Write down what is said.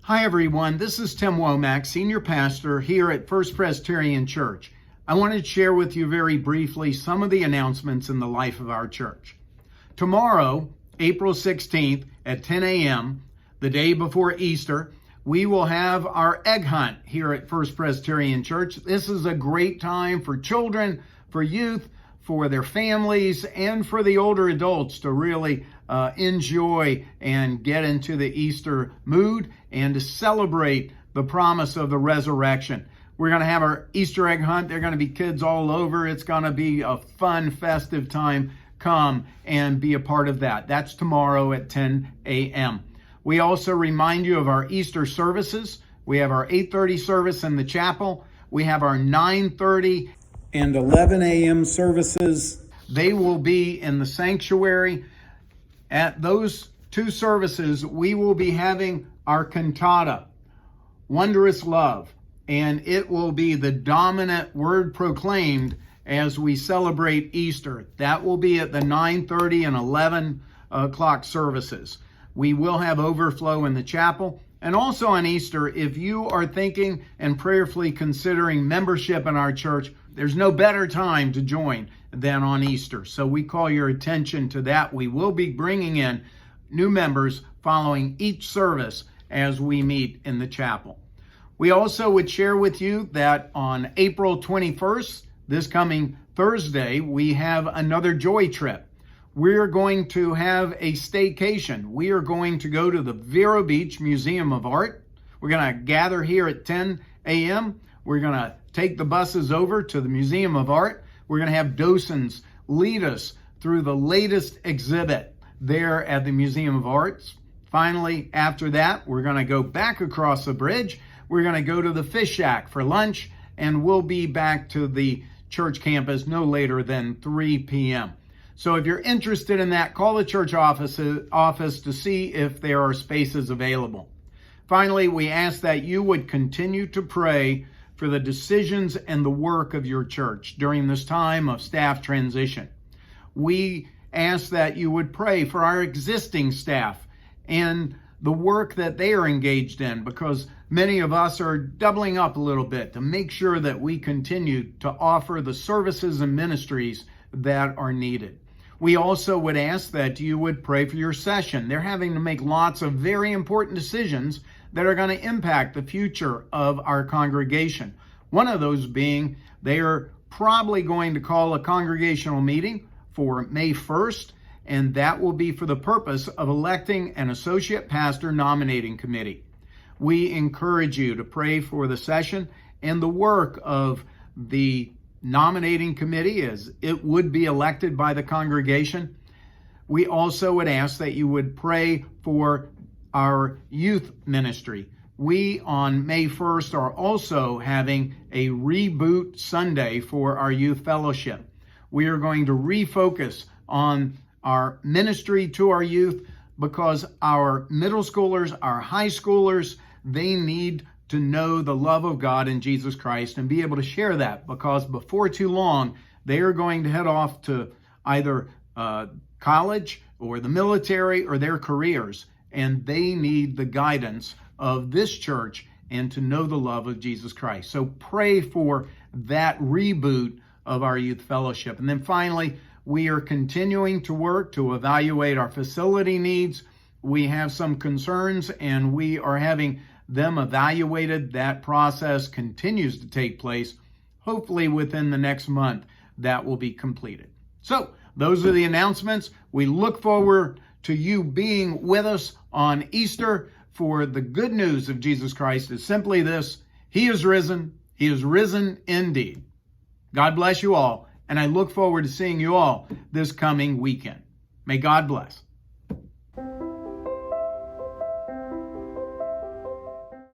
Hi everyone, this is Tim Womack, Senior Pastor here at First Presbyterian Church. I wanted to share with you very briefly some of the announcements in the life of our church. Tomorrow, April 16th at 10 a.m., the day before Easter, we will have our egg hunt here at First Presbyterian Church. This is a great time for children, for youth, for their families, and for the older adults to really enjoy and get into the Easter mood and to celebrate the promise of the resurrection. We're going to have our Easter egg hunt. There are going to be kids all over. It's going to be a fun, festive time. Come and be a part of that. That's tomorrow at 10 a.m. We also remind you of our Easter services. We have our 8:30 service in the chapel. We have our 9:30 and 11 a.m. services. They will be in the sanctuary. At those two services, we will be having our cantata, Wondrous Love, and it will be the dominant word proclaimed as we celebrate Easter. That will be at the 9:30 and 11 o'clock services. We will have overflow in the chapel. And also on Easter, if you are thinking and prayerfully considering membership in our church, there's no better time to join than on Easter. So we call your attention to that. We will be bringing in new members following each service as we meet in the chapel. We also would share with you that on April 21st, this coming Thursday, we have another joy trip. We're going to have a staycation. We are going to go to the Vero Beach Museum of Art. We're going to gather here at 10 a.m. We're going to take the buses over to the Museum of Art. We're going to have docents lead us through the latest exhibit there at the Museum of Arts. Finally, after that, we're going to go back across the bridge. We're going to go to the Fish Shack for lunch, and we'll be back to the church campus no later than 3 p.m. So if you're interested in that, call the church office to see if there are spaces available. Finally, we ask that you would continue to pray for the decisions and the work of your church during this time of staff transition. We ask that you would pray for our existing staff and the work that they are engaged in, because many of us are doubling up a little bit to make sure that we continue to offer the services and ministries that are needed. We also would ask that you would pray for your session. They're having to make lots of very important decisions that are going to impact the future of our congregation. One of those being they are probably going to call a congregational meeting for May 1st, and that will be for the purpose of electing an associate pastor nominating committee. We encourage you to pray for the session and the work of the nominating committee as it would be elected by the congregation. We also would ask that you would pray for our youth ministry. We on May 1st are also having a reboot Sunday for our youth fellowship. We are going to refocus on our ministry to our youth because our middle schoolers, our high schoolers, they need to know the love of God in Jesus Christ and be able to share that, because before too long, they are going to head off to either college or the military or their careers, and they need the guidance of this church and to know the love of Jesus Christ. So pray for that reboot of our youth fellowship. And then finally, we are continuing to work to evaluate our facility needs. We have some concerns and we are having them evaluated. That process continues to take place. Hopefully within the next month, that will be completed. So those are the announcements. We look forward to you being with us on Easter, for the good news of Jesus Christ is simply this: He is risen. He is risen indeed. God bless you all, and I look forward to seeing you all this coming weekend. May God bless.